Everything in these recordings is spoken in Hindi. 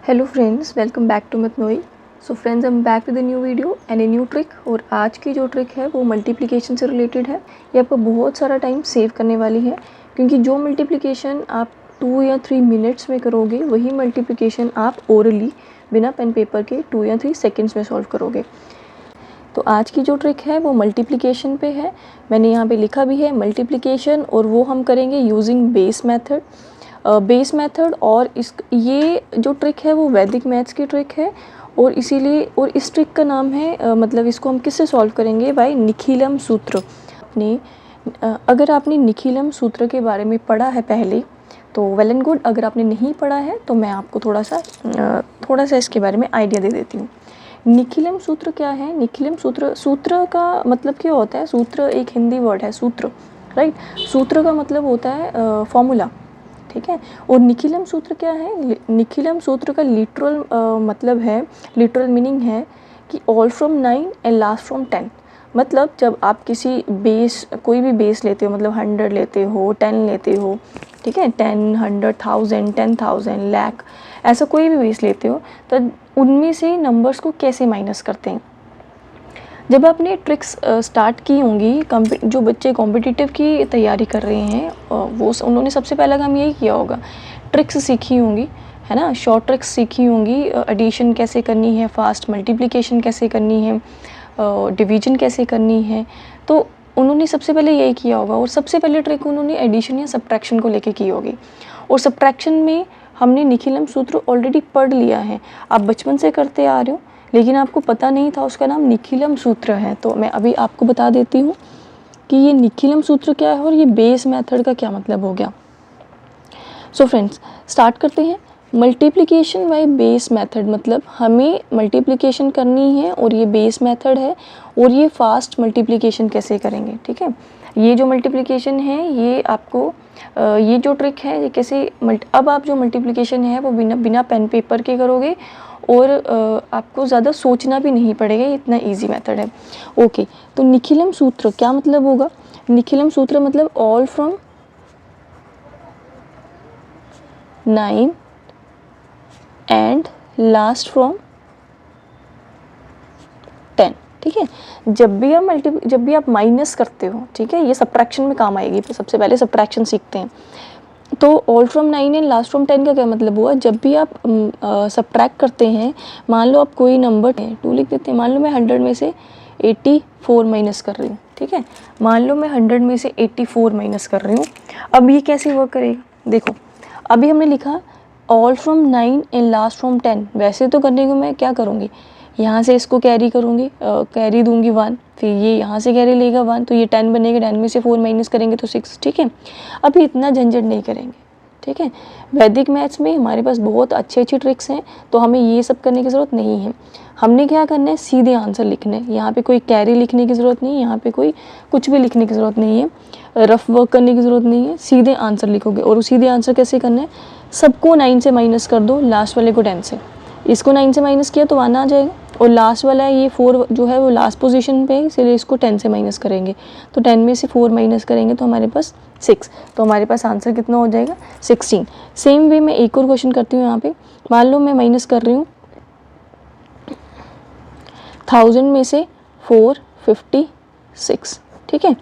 Hello friends, welcome back to मतनोई। So friends, I am back with a new video and a new trick. और आज की जो ट्रिक है वो मल्टीप्लिकेशन से रिलेटेड है। ये आपको बहुत सारा टाइम सेव करने वाली है, क्योंकि जो मल्टीप्लिकेशन आप 2 या 3 मिनट्स में करोगे वही मल्टीप्लिकेशन आप ओरली बिना पेन पेपर के 2 या 3 सेकेंड्स में सॉल्व करोगे। तो आज की जो ट्रिक है वो मल्टीप्लिकेशन पे है। मैंने यहाँ पे लिखा भी है मल्टीप्लिकेशन, और वो हम करेंगे यूजिंग बेस मेथड। और ये जो ट्रिक है वो वैदिक मैथ्स की ट्रिक है, और इसीलिए इस ट्रिक का नाम है मतलब इसको हम किससे सॉल्व करेंगे, बाय निखिलम सूत्र। अगर आपने निखिलम सूत्र के बारे में पढ़ा है पहले तो वेल एंड गुड। अगर आपने नहीं पढ़ा है तो मैं आपको थोड़ा सा इसके बारे में आइडिया दे देती हूँ। निखिलम सूत्र क्या है? निखिलम सूत्र का मतलब क्या होता है? सूत्र एक हिंदी वर्ड है, सूत्र, राइट। सूत्र का मतलब होता है फॉर्मूला, ठीक है। और निखिलम सूत्र क्या है? निखिलम सूत्र का लिटरल मीनिंग है कि all from 9 and last from 10। मतलब जब आप कोई भी बेस लेते हो, मतलब 100 लेते हो, 10 लेते हो, ठीक है, 10, 100, 1000, 10,000, लाख, ऐसा कोई भी बेस लेते हो तो उनमें से नंबर्स को कैसे माइनस करते हैं। जब आपने ट्रिक्स स्टार्ट की होंगी, जो बच्चे कॉम्पिटिटिव की तैयारी कर रहे हैं उन्होंने सबसे पहला काम यही किया होगा, ट्रिक्स सीखी होंगी, है ना। शॉर्ट ट्रिक्स सीखी होंगी, एडिशन कैसे करनी है, फास्ट मल्टीप्लिकेशन कैसे करनी है, डिवीजन कैसे करनी है। तो उन्होंने सबसे पहले यही किया होगा, और सबसे पहले ट्रिक उन्होंने एडिशन या सब्ट्रैक्शन को लेके की होगी। और सब्ट्रैक्शन में हमने निखिलम सूत्र ऑलरेडी पढ़ लिया है, आप बचपन से करते आ रहे हो, लेकिन आपको पता नहीं था उसका नाम निखिलम सूत्र है। तो मैं अभी आपको बता देती हूँ कि ये निखिलम सूत्र क्या है और ये बेस मेथड का क्या मतलब हो गया। सो फ्रेंड्स, स्टार्ट करते हैं। मल्टीप्लिकेशन बाय बेस मेथड, मतलब हमें मल्टीप्लिकेशन करनी है और ये बेस मेथड है, और ये फास्ट मल्टीप्लिकेशन कैसे करेंगे, ठीक है। ये जो मल्टीप्लिकेशन है ये आपको ये जो ट्रिक है ये कैसे अब आप जो मल्टीप्लिकेशन है वो बिना पेन पेपर के करोगे, और आपको ज़्यादा सोचना भी नहीं पड़ेगा, इतना इजी मेथड है। ओके, तो निखिलम सूत्र क्या मतलब होगा? निखिलम सूत्र मतलब all from 9 and last from 10, ठीक है। जब भी आप माइनस करते हो, ठीक है, ये सब्ट्रैक्शन में काम आएगी। तो सबसे पहले सब्ट्रैक्शन सीखते हैं। तो all from 9 and last from 10 का क्या मतलब हुआ? जब भी आप सब्ट्रैक्ट करते हैं, मान लो आप कोई नंबर 2 लिख देते हैं, मान लो मैं 100 में से 84 माइनस कर रही हूँ, ठीक है। मान लो मैं 100 में से 84 माइनस कर रही हूँ। अब ये कैसे वर्क करेगा? देखो, अभी हमने लिखा all from 9 and last from 10। वैसे तो करने को मैं क्या करूँगी, यहाँ से इसको कैरी करूँगी, कैरी दूंगी 1, फिर ये यहाँ से कैरी लेगा 1, तो ये 10 बनेगा, 10 में से 4 माइनस करेंगे तो 6, ठीक है। अभी इतना झंझट नहीं करेंगे, ठीक है। वैदिक मैथ्स में हमारे पास बहुत अच्छी ट्रिक्स हैं, तो हमें ये सब करने की ज़रूरत नहीं है। हमने क्या करना है, सीधे आंसर लिखने हैं। यहाँ पे कोई कैरी लिखने की ज़रूरत नहीं है, यहाँ पे कोई कुछ भी लिखने की ज़रूरत नहीं है, रफ वर्क करने की ज़रूरत नहीं है, सीधे आंसर लिखोगे। और सीधे आंसर कैसे करना है, सबको 9 से माइनस कर दो, लास्ट वाले को 10 से। इसको 9 से माइनस किया तो 1 आ जाएगा, और लास्ट वाला है ये 4 जो है वो लास्ट पोजीशन पे है, इसलिए इसको 10 से माइनस करेंगे। तो 10 में से 4 माइनस करेंगे तो हमारे पास 6, तो हमारे पास आंसर कितना हो जाएगा, 16। सेम वे में एक और क्वेश्चन करती हूँ। यहाँ पे मान लो मैं माइनस कर रही हूँ 1000 में से 456, ठीक है,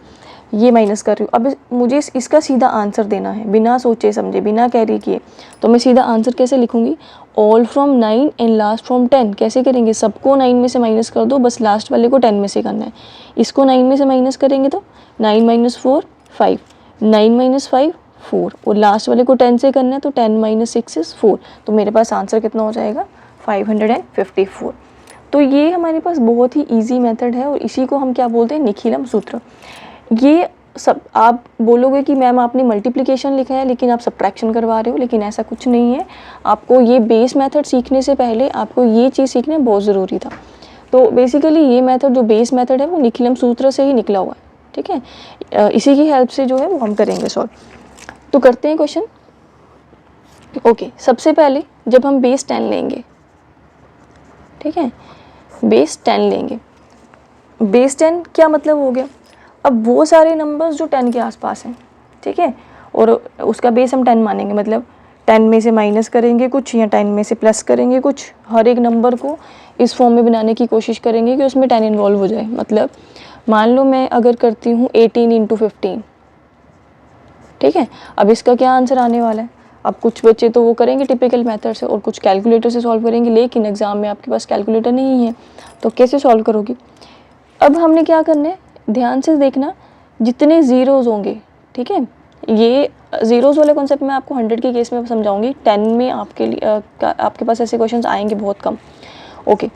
ये माइनस कर रही हूँ। अब मुझे इसका सीधा आंसर देना है, बिना सोचे समझे, बिना कैरी किए। तो मैं सीधा आंसर कैसे लिखूंगी, all from 9 and last from 10। कैसे करेंगे, सबको 9 में से माइनस कर दो, बस लास्ट वाले को 10 में से करना है। इसको 9 में से माइनस करेंगे तो 9 माइनस 4 5, 9 माइनस 5 4, और लास्ट वाले को 10 से करना है तो 10 माइनस 6 इज 4। तो मेरे पास आंसर कितना हो जाएगा, 554। तो ये हमारे पास बहुत ही ईजी मेथड है, और इसी को हम क्या बोलते हैं, निखिलम सूत्र। ये सब आप बोलोगे कि मैम आपने मल्टीप्लिकेशन लिखा है लेकिन आप सब्ट्रैक्शन करवा रहे हो, लेकिन ऐसा कुछ नहीं है। आपको ये बेस मेथड सीखने से पहले आपको ये चीज़ सीखना बहुत ज़रूरी था। तो बेसिकली ये मेथड जो बेस मेथड है वो निखिलम सूत्र से ही निकला हुआ है, ठीक है। इसी की हेल्प से जो है वो हम करेंगे सॉल्व। तो करते हैं क्वेश्चन। ओके, सबसे पहले जब हम बेस 10 लेंगे, ठीक है, बेस 10 लेंगे। बेस 10 क्या मतलब हो गया, अब वो सारे नंबर्स जो 10 के आसपास हैं, ठीक है, और उसका बेस हम 10 मानेंगे, मतलब 10 में से माइनस करेंगे कुछ या 10 में से प्लस करेंगे कुछ, हर एक नंबर को इस फॉर्म में बनाने की कोशिश करेंगे कि उसमें 10 इन्वॉल्व हो जाए। मतलब मान लो मैं अगर करती हूँ 18 × 15, ठीक है, अब इसका क्या आंसर आने वाला है। अब कुछ बच्चे तो वो करेंगे टिपिकल मेथड से और कुछ कैलकुलेटर से सॉल्व करेंगे, लेकिन एग्जाम में आपके पास कैलकुलेटर नहीं है तो कैसे सॉल्व करोगी। अब हमने क्या करना है, ध्यान से देखना, जितने ज़ीरोज़ होंगे, ठीक है, ये ज़ीरोज़ वाले कॉन्सेप्ट मैं आपको 100 के केस में समझाऊंगी, 10 में आपके लिए आपके पास ऐसे क्वेश्चंस आएंगे बहुत कम। ओके,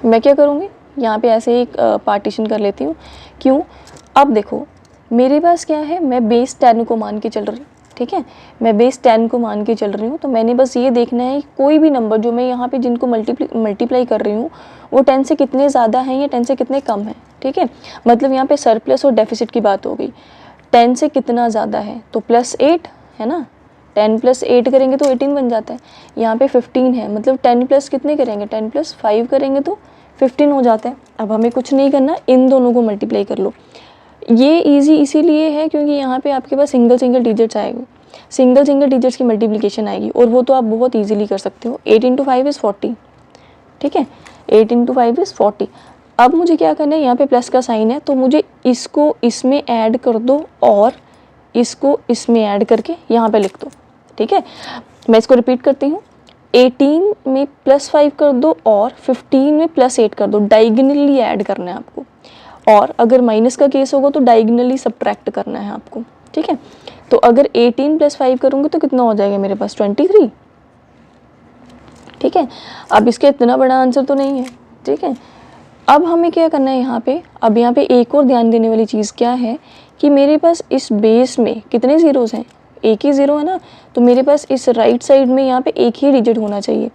मैं क्या करूँगी, यहाँ पे ऐसे एक पार्टीशन कर लेती हूँ। क्यों, अब देखो मेरे पास क्या है, मैं बेस 10 को मान के चल रही हूँ, ठीक है, मैं बेस 10 को मान के चल रही हूँ। तो मैंने बस ये देखना है कोई भी नंबर जो मैं यहाँ पे जिनको मल्टीप्लाई कर रही हूँ वो 10 से कितने ज़्यादा हैं या 10 से कितने कम हैं, ठीक है। मतलब यहाँ पे सरप्लस और डेफिसिट की बात हो गई, 10 से कितना ज़्यादा है तो +8 है ना, 10 + 8 करेंगे तो 18 बन जाता है। यहाँ पे 15 है, मतलब 10 प्लस कितने करेंगे, 10 + 5 करेंगे तो 15 हो जाता है। अब हमें कुछ नहीं करना, इन दोनों को मल्टीप्लाई कर लो। ये इजी इसीलिए है क्योंकि यहाँ पे आपके पास सिंगल डिजिट्स आएगी, सिंगल डिजिट्स की मल्टीप्लिकेशन आएगी और वो तो आप बहुत इजीली कर सकते हो। 8 × 5 = 40, ठीक है, 8 × 5 = 40। अब मुझे क्या करना है, यहाँ पे प्लस का साइन है तो मुझे इसको इसमें ऐड कर दो और इसको इसमें ऐड करके यहाँ पे लिख दो, ठीक है। मैं इसको रिपीट करती हूँ, 18 में +5 कर दो और 15 में +8 कर दो, डायगोनली ऐड करना है आपको। और अगर माइनस का केस होगा तो डायगोनली सब्ट्रैक्ट करना है आपको, ठीक है। तो अगर 18 + 5 करूँगी तो कितना हो जाएगा मेरे पास, 23, ठीक है। अब इसका इतना बड़ा आंसर तो नहीं है, ठीक है। अब हमें क्या करना है यहाँ पे, अब यहाँ पे एक और ध्यान देने वाली चीज़ क्या है कि मेरे पास इस बेस में कितने ज़ीरोज़ हैं, एक ही ज़ीरो है ना, तो मेरे पास इस राइट साइड में यहाँ पे एक ही डिजिट होना चाहिए।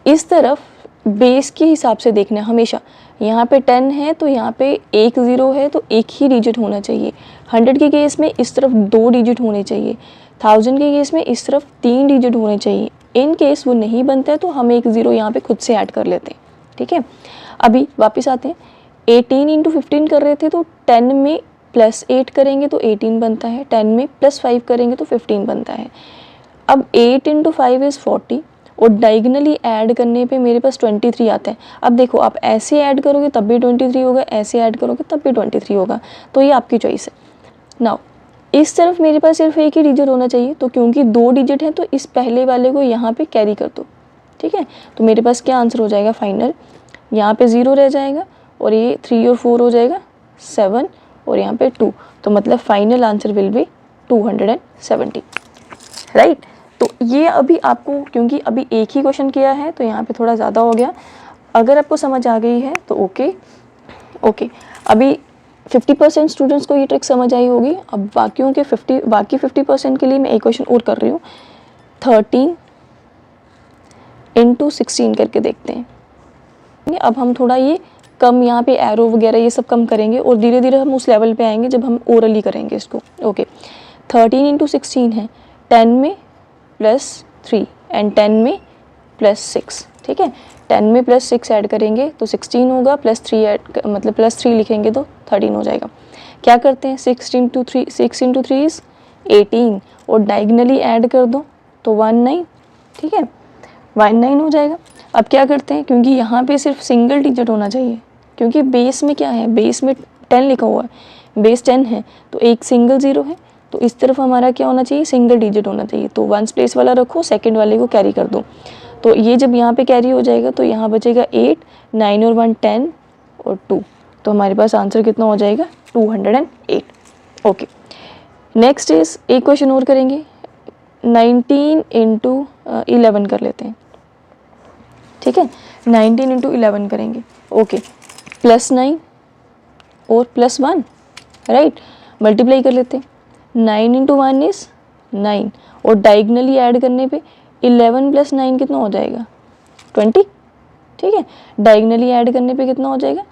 इस तरफ बेस के हिसाब से देखना है हमेशा, यहाँ पे 10 है तो यहाँ पे एक ज़ीरो है तो एक ही डिजिट होना चाहिए। 100 के केस में इस तरफ 2 डिजिट होने चाहिए, 1000 के केस में इस तरफ 3 डिजिट होने चाहिए। इन केस वो नहीं बनता है तो हम एक ज़ीरो यहाँ पे खुद से ऐड कर लेते हैं, ठीक है। अभी वापस आते हैं, 18 × 15 कर रहे थे तो 10 में +8 करेंगे तो 18 बनता है, 10 में +5 करेंगे तो 15 बनता है। अब 8 × 5 = 40 और डायगोनली ऐड करने पे मेरे पास 23 आता है। अब देखो आप ऐसे ऐड करोगे तब भी 23 होगा, ऐसे ऐड करोगे तब भी 23 होगा, तो ये आपकी चॉइस है। नाउ इस तरफ मेरे पास सिर्फ एक ही डिजिट होना चाहिए, तो क्योंकि 2 डिजिट है तो इस पहले वाले को यहाँ पे कैरी कर दो, ठीक है। तो मेरे पास क्या आंसर हो जाएगा फाइनल, यहाँ पे 0 रह जाएगा और ये 3 और 4 हो जाएगा 7 और यहाँ पे 2, तो मतलब final answer will B 270, right. तो ये अभी आपको, क्योंकि अभी एक ही क्वेश्चन किया है तो यहाँ पे थोड़ा ज़्यादा हो गया। अगर आपको समझ आ गई है तो ओके। अभी 50% स्टूडेंट्स को ये ट्रिक समझ आई होगी। अब बाकी 50% के लिए मैं एक क्वेश्चन और कर रही हूँ, 13 × 16 करके देखते हैं। अब हम थोड़ा ये कम, यहाँ पे एरो वगैरह ये सब कम करेंगे और धीरे धीरे हम उस लेवल पे आएंगे जब हम ओरली करेंगे इसको। ओके, 13 × 16 है, 10 में +3 एंड 10 में +6, ठीक है। 10 में +6 ऐड करेंगे तो 16 होगा, +3 ऐड मतलब +3 लिखेंगे तो 13 हो जाएगा। क्या करते हैं, 6 × 3 = 18 और डायगोनली ऐड कर दो तो 19, ठीक है, 19 हो जाएगा। अब क्या करते हैं, क्योंकि यहाँ पे सिर्फ सिंगल डिजिट होना चाहिए, क्योंकि बेस में क्या है, बेस में 10 लिखा हुआ है, बेस 10 है तो एक सिंगल ज़ीरो है, तो इस तरफ हमारा क्या होना चाहिए, सिंगल डिजिट होना चाहिए। तो 1s प्लेस वाला रखो, सेकंड वाले को कैरी कर दो, तो ये जब यहाँ पे कैरी हो जाएगा तो यहाँ बचेगा 8, 9 और 1 10 और 2, तो हमारे पास आंसर कितना हो जाएगा, 208। ओके, नेक्स्ट इज एक क्वेश्चन और करेंगे, 19 × 11 कर लेते हैं, ठीक है, 19 × 11 करेंगे। ओके, +9 और +1, राइट, मल्टीप्लाई कर लेते हैं। 9 × 1 = 9 और डायगोनली ऐड करने पे 11 + 9 कितना हो जाएगा, 20, ठीक है। डायगोनली ऐड करने पे कितना हो जाएगा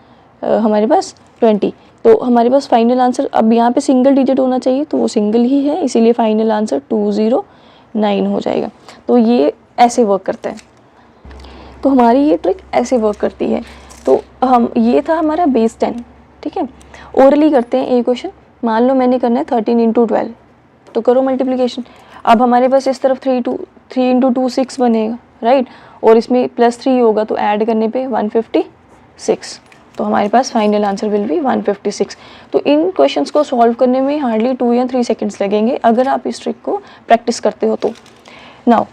हमारे पास 20, तो हमारे पास फाइनल आंसर, अब यहाँ पे सिंगल डिजिट होना चाहिए तो वो सिंगल ही है, इसीलिए फाइनल आंसर 209 हो जाएगा। तो ये ऐसे वर्क करता है, तो हमारी ये ट्रिक ऐसे वर्क करती है। तो हम, ये था हमारा बेस 10, ठीक है। ओरली करते हैं एक क्वेश्चन, मान लो मैंने करना है 13 × 12, तो करो मल्टीप्लिकेशन। अब हमारे पास इस तरफ 3 इंटू 2 6 बनेगा, राइट, और इसमें +3 होगा तो ऐड करने पे 156, तो हमारे पास फाइनल आंसर विल बी 156। तो इन क्वेश्चंस को सॉल्व करने में हार्डली 2 या 3 सेकेंड्स लगेंगे अगर आप इस ट्रिक को प्रैक्टिस करते हो तो। नाउ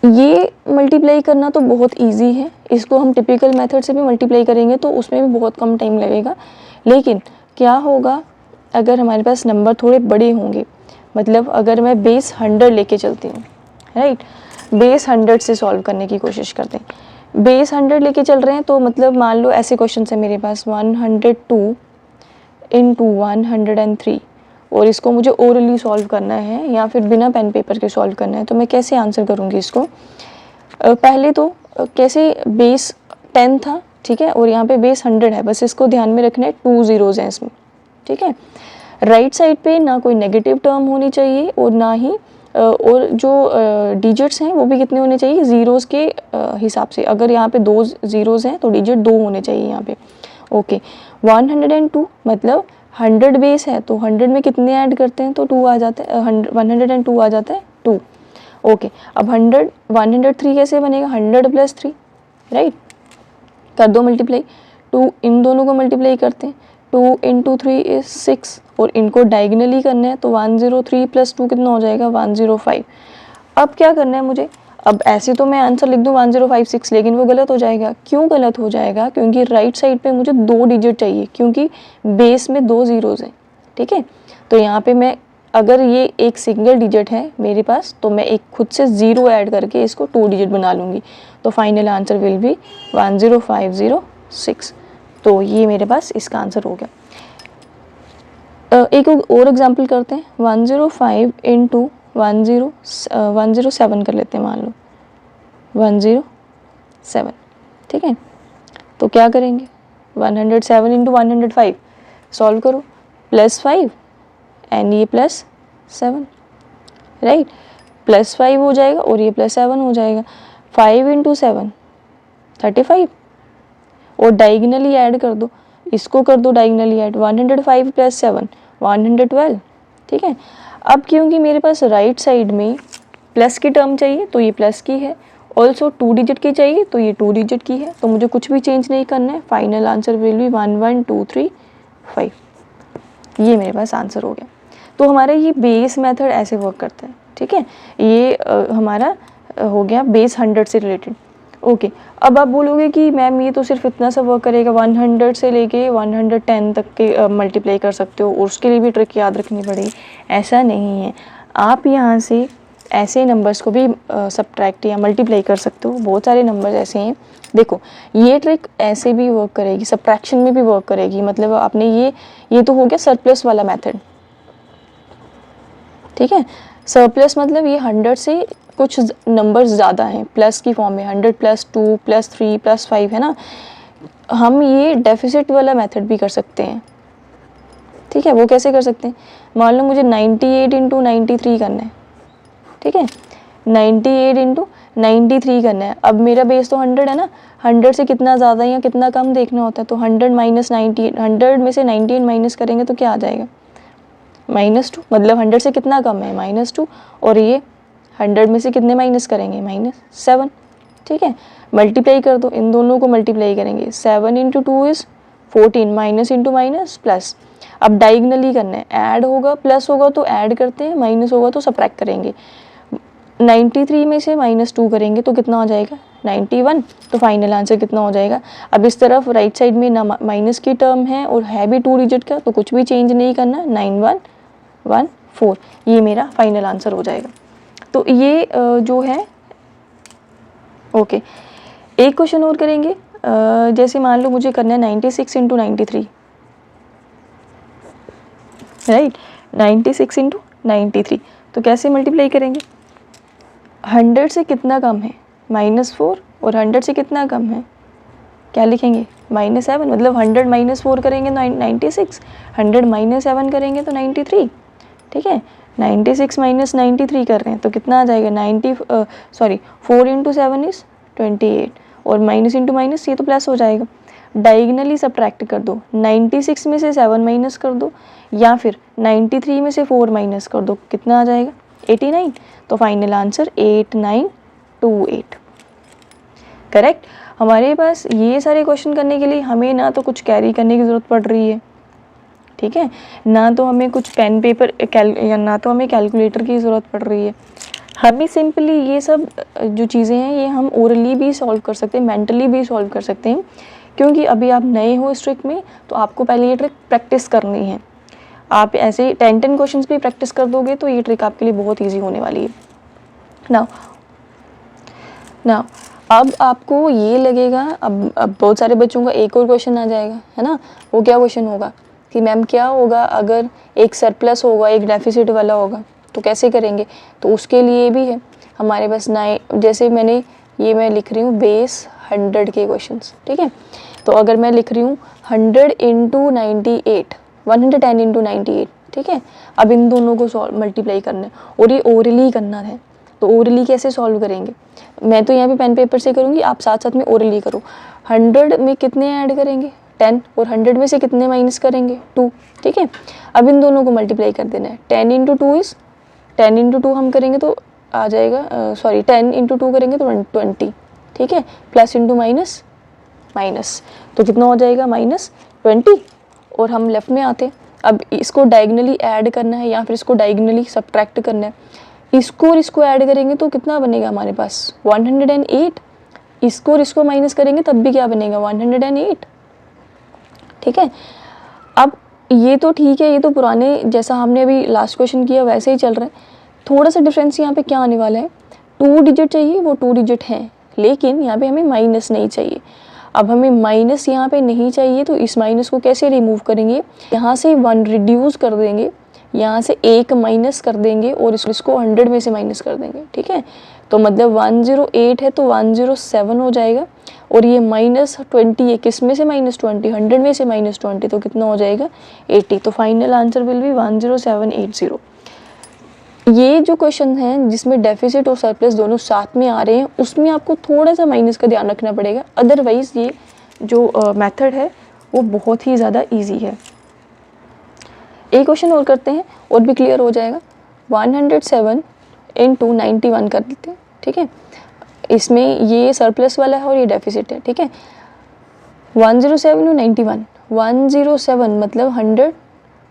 ये मल्टीप्लाई करना तो बहुत इजी है, इसको हम टिपिकल मेथड से भी मल्टीप्लाई करेंगे तो उसमें भी बहुत कम टाइम लगेगा। लेकिन क्या होगा अगर हमारे पास नंबर थोड़े बड़े होंगे, मतलब अगर मैं बेस 100 लेके चलती हूँ, राइट, बेस 100 से सॉल्व करने की कोशिश करते हैं। बेस 100 लेके चल रहे हैं तो मतलब मान लो ऐसे क्वेश्चन है मेरे पास 102 इंटू 103, और इसको मुझे ओरली सॉल्व करना है या फिर बिना पेन पेपर के सॉल्व करना है, तो मैं कैसे आंसर करूँगी इसको। पहले तो कैसे, बेस 10 था, ठीक है, और यहाँ पे बेस 100 है, बस इसको ध्यान में रखना है, 2 ज़ीरोज़ हैं इसमें, ठीक है। राइट साइड पे ना कोई नेगेटिव टर्म होनी चाहिए और ना ही और जो डिजिट्स हैं वो भी कितने होने चाहिए, ज़ीरोज़ के हिसाब से। अगर यहाँ पे 2 ज़ीरोज़ हैं तो डिजिट 2 होने चाहिए यहाँ पे, ओके। 102 मतलब 100 बेस है तो 100 में कितने ऐड करते हैं तो 2 आ जाता है, 102 आ जाता है 2, ओके। अब 103 कैसे बनेगा, 100 + 3, राइट, कर दो मल्टीप्लाई, 2 इन दोनों को मल्टीप्लाई करते हैं, 2 इंटू 3 इज 6, और इनको डायगनली करना है तो 103 + 2 कितना हो जाएगा 105। अब क्या करना है मुझे, अब ऐसे तो मैं आंसर लिख दूँ 1056, लेकिन वो गलत हो जाएगा। क्यों गलत हो जाएगा, क्योंकि राइट साइड पे मुझे 2 डिजिट चाहिए, क्योंकि बेस में 2 ज़ीरोज़ हैं, ठीक है। तो यहाँ पे मैं, अगर ये एक सिंगल डिजिट है मेरे पास तो मैं एक खुद से 0 ऐड करके इसको 2 डिजिट बना लूँगी, तो फाइनल आंसर विल बी 10506। तो ये मेरे पास इसका आंसर हो गया। एक और एग्जांपल करते हैं, 105 इंटू 107 कर लेते हैं, मान लो 107, ठीक है। तो क्या करेंगे, 107 इंटू 105 सॉल्व करो, +5 एंड ये +7, राइट, +5 हो जाएगा और ये +7 हो जाएगा। 5 इंटू 7 35, और डायगनली ऐड कर दो, इसको कर दो डायगनली ऐड, 105 + 7 112, ठीक है। अब क्योंकि मेरे पास राइट साइड में प्लस की टर्म चाहिए तो ये प्लस की है, ऑल्सो 2 डिजिट की चाहिए तो ये 2 डिजिट की है, तो मुझे कुछ भी चेंज नहीं करना है। फाइनल आंसर विल बी 11235, ये मेरे पास आंसर हो गया। तो हमारा ये बेस मेथड ऐसे वर्क करता है, ठीक है। ये हमारा हो गया बेस 100 से रिलेटेड, ओके। अब आप बोलोगे कि मैम ये तो सिर्फ इतना सा वर्क करेगा, 100 से लेके 110 तक के मल्टीप्लाई कर सकते हो और उसके लिए भी ट्रिक याद रखनी पड़ेगी। ऐसा नहीं है, आप यहाँ से ऐसे नंबर्स को भी सब्ट्रैक्ट या मल्टीप्लाई कर सकते हो। बहुत सारे नंबर्स ऐसे हैं, देखो ये ट्रिक ऐसे भी वर्क करेगी, सब्ट्रैक्शन में भी वर्क करेगी। मतलब आपने ये तो हो गया सरप्लस वाला मेथड, ठीक है। सरप्लस मतलब ये 100 से कुछ नंबर्स ज़्यादा हैं, प्लस की फॉर्म में 100 + 2 + 3 + 5 है ना। हम ये डेफिसिट वाला मेथड भी कर सकते हैं, ठीक है। वो कैसे कर सकते हैं, मान लो मुझे 98 इंटू 93 करना है, ठीक है, 98 इंटू 93 करना है। अब मेरा बेस तो 100 है ना, 100 से कितना ज़्यादा या कितना कम देखना होता है, तो 100 - 98, 100 में से 98 माइनस करेंगे तो क्या आ जाएगा -2, मतलब 100 से कितना कम है -2, और ये 100 में से कितने माइनस करेंगे -7, ठीक है। मल्टीप्लाई कर दो, इन दोनों को मल्टीप्लाई करेंगे, 7 into 2 is 14, minus into minus plus. अब डायगनली करना है, ऐड होगा प्लस होगा तो ऐड करते हैं, माइनस होगा तो सब्ट्रैक्ट करेंगे। 93 में से -2 करेंगे तो कितना हो जाएगा 91, तो फाइनल आंसर कितना हो जाएगा। अब इस तरफ राइट साइड में ना माइनस की टर्म है और है भी 2 डिजिट का, तो कुछ भी चेंज नहीं करना, 9114, ये मेरा फाइनल आंसर हो जाएगा। तो ये जो है, ओके। एक क्वेश्चन और करेंगे, जैसे मान लो मुझे करना है 96 इंटू 93, राइट, 96 इंटू 93, तो कैसे मल्टीप्लाई करेंगे, 100 से कितना कम है -4, और 100 से कितना कम है, क्या लिखेंगे -7, मतलब 100 - 4 करेंगे तो 96, 100 - 7 करेंगे तो 93, ठीक है। 96 - 93 कर रहे हैं तो कितना आ जाएगा 4 इंटू 7 इज़ 28, और माइनस इंटू माइनस ये तो प्लस हो जाएगा। डायगनली सब्ट्रैक्ट कर दो, 96 में से 7 माइनस कर दो, या फिर 93 में से 4 माइनस कर दो, कितना आ जाएगा 89। तो फाइनल आंसर 8928। करेक्ट। हमारे पास ये सारे क्वेश्चन करने के लिए हमें ना तो कुछ कैरी करने की ज़रूरत पड़ रही है, ठीक है, ना तो हमें कुछ पेन पेपर या ना तो हमें कैलकुलेटर की ज़रूरत पड़ रही है। हमें सिंपली ये सब जो चीज़ें हैं ये हम ओरली भी सॉल्व कर सकते हैं, मेंटली भी सॉल्व कर सकते हैं, क्योंकि अभी आप नए हो इस ट्रिक में, तो आपको पहले ये ट्रिक प्रैक्टिस करनी है। आप ऐसे 10 क्वेश्चंस भी प्रैक्टिस कर दोगे तो ये ट्रिक आपके लिए बहुत ईजी होने वाली है। नाउ अब आपको ये लगेगा, अब बहुत सारे बच्चों का एक और क्वेश्चन आ जाएगा, है ना। वो क्या क्वेश्चन होगा कि मैम क्या होगा अगर एक सरप्लस होगा, एक डेफिसिट वाला होगा, तो कैसे करेंगे। तो उसके लिए भी है हमारे पास जैसे मैं लिख रही हूँ बेस 100 के क्वेश्चंस, ठीक है। तो अगर मैं लिख रही हूँ 100 इंटू 98, 110 इंटू 98, ठीक है। अब इन दोनों को मल्टीप्लाई करना है और ये ओरली करना है। तो ओरली कैसे सॉल्व करेंगे, मैं तो यहाँ पे पेन पेपर से करूँगी, आप साथ साथ में ओरली करो। 100 में कितने ऐड करेंगे 10, और 100 में से कितने माइनस करेंगे 2, ठीक है। अब इन दोनों को मल्टीप्लाई कर देना है। 10 इंटू 2 इज़ 10 इंटू 2 हम करेंगे तो आ जाएगा 10 इंटू 2 करेंगे तो 20, ठीक है। प्लस इंटू माइनस माइनस, तो कितना हो जाएगा -20, और हम लेफ्ट में आते हैं। अब इसको डायगनली ऐड करना है या फिर इसको डायगनली सब्ट्रैक्ट करना है। इसको और इसको ऐड करेंगे तो कितना बनेगा हमारे पास 108, इसको और इसको माइनस करेंगे तब भी क्या बनेगा 108, ठीक है। अब ये तो ठीक है, ये तो पुराने जैसा हमने अभी लास्ट क्वेश्चन किया वैसे ही चल रहा है। थोड़ा सा डिफरेंस यहाँ पे क्या आने वाला है, 2 डिजिट चाहिए, वो 2 डिजिट हैं, लेकिन यहाँ पे हमें माइनस नहीं चाहिए। अब हमें माइनस यहाँ पे नहीं चाहिए तो इस माइनस को कैसे रिमूव करेंगे, यहाँ से 1 रिड्यूस कर देंगे, यहाँ से 1 माइनस कर देंगे और इसको 100 में से माइनस कर देंगे, ठीक है। तो मतलब 108 है तो 107 हो जाएगा, और ये -20 है, किस में से -20, 100 में से -20, तो कितना हो जाएगा 80। तो फाइनल आंसर विल बी 10780। ये जो क्वेश्चन है जिसमें डेफिसिट और सरप्लस दोनों साथ में आ रहे हैं, उसमें आपको थोड़ा सा माइनस का ध्यान रखना पड़ेगा, अदरवाइज़ ये जो मेथड है वो बहुत ही ज़्यादा ईजी है। एक क्वेश्चन और करते हैं और भी क्लियर हो जाएगा। 107 इंटू 91 कर देते हैं, ठीक है। इसमें ये सरप्लस वाला है और ये डेफिसिट है, ठीक है। 107 टू 91, 107 मतलब 100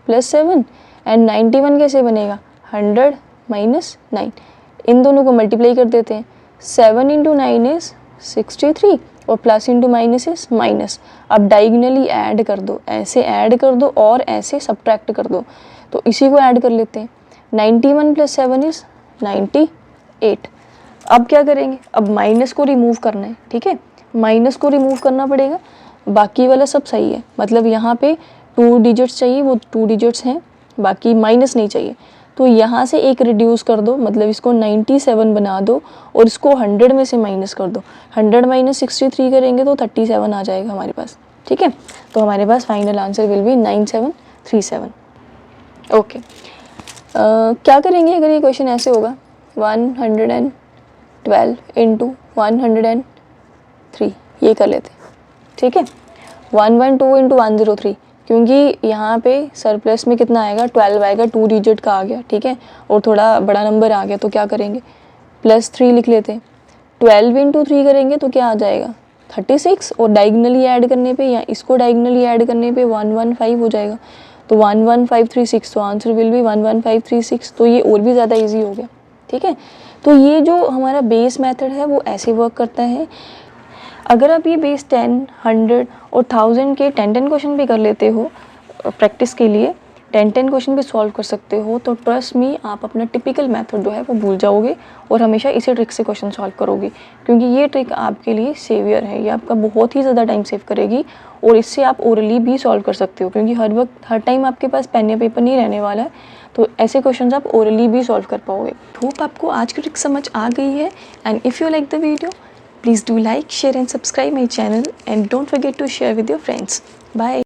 प्लस 7, एंड 91 कैसे बनेगा 100 माइनस 9। इन दोनों को मल्टीप्लाई कर देते हैं। 7 इंटू 9 इज़ 63, और plus into minus is minus. अब डायगनली ऐड कर दो, ऐसे ऐड कर दो और ऐसे सब्ट्रैक्ट कर दो, तो इसी को ऐड कर लेते हैं। 91 प्लस 7 इज़ 98। अब क्या करेंगे, अब माइनस को रिमूव करना है, ठीक है, माइनस को रिमूव करना पड़ेगा। बाकी वाला सब सही है, मतलब यहाँ पे 2 डिजिट्स चाहिए, वो 2 डिजिट्स हैं, बाकी माइनस नहीं चाहिए। तो यहाँ से एक रिड्यूस कर दो, मतलब इसको 97 बना दो और इसको 100 में से माइनस कर दो। 100 माइनस 63 करेंगे तो 37 आ जाएगा हमारे पास, ठीक है। तो हमारे पास final answer will be 9737। Okay, क्या करेंगे अगर ये क्वेश्चन ऐसे होगा 112 इंटू 103, ये कर लेते हैं, ठीक है। 112 इंटू 103, क्योंकि यहाँ पे सरप्लस में कितना आएगा 12 आएगा, 2 डिजिट का आ गया, ठीक है, और थोड़ा बड़ा नंबर आ गया, तो क्या करेंगे +3 लिख लेते हैं। 12 इंटू 3 करेंगे तो क्या आ जाएगा 36, और डायगनली ऐड करने पे या इसको डायगनली ऐड करने पे 115 हो जाएगा, तो 11536, तो आंसर विल बी 11536। तो ये और भी ज़्यादा ईजी हो गया, ठीक है। तो ये जो हमारा बेस मेथड है वो ऐसे वर्क करता है। अगर आप ये बेस 10, 100 और 1000 के 10 क्वेश्चन भी कर लेते हो प्रैक्टिस के लिए, 10 क्वेश्चन भी सॉल्व कर सकते हो, तो ट्रस्ट मी आप अपना टिपिकल मेथड जो है वो भूल जाओगे और हमेशा इसी ट्रिक से क्वेश्चन सॉल्व करोगे, क्योंकि ये ट्रिक आपके लिए सेवियर है, ये आपका बहुत ही ज़्यादा टाइम सेव करेगी, और इससे आप ओरली भी सॉल्व कर सकते हो, क्योंकि हर वक्त हर टाइम आपके पास पेन या पेपर नहीं रहने वाला है, तो ऐसे क्वेश्चन आप ओरली भी सॉल्व कर पाओगे। होप आपको आज की ट्रिक समझ आ गई है, and if you like the video please do like, share and subscribe my channel, and don't forget to share with your friends. Bye.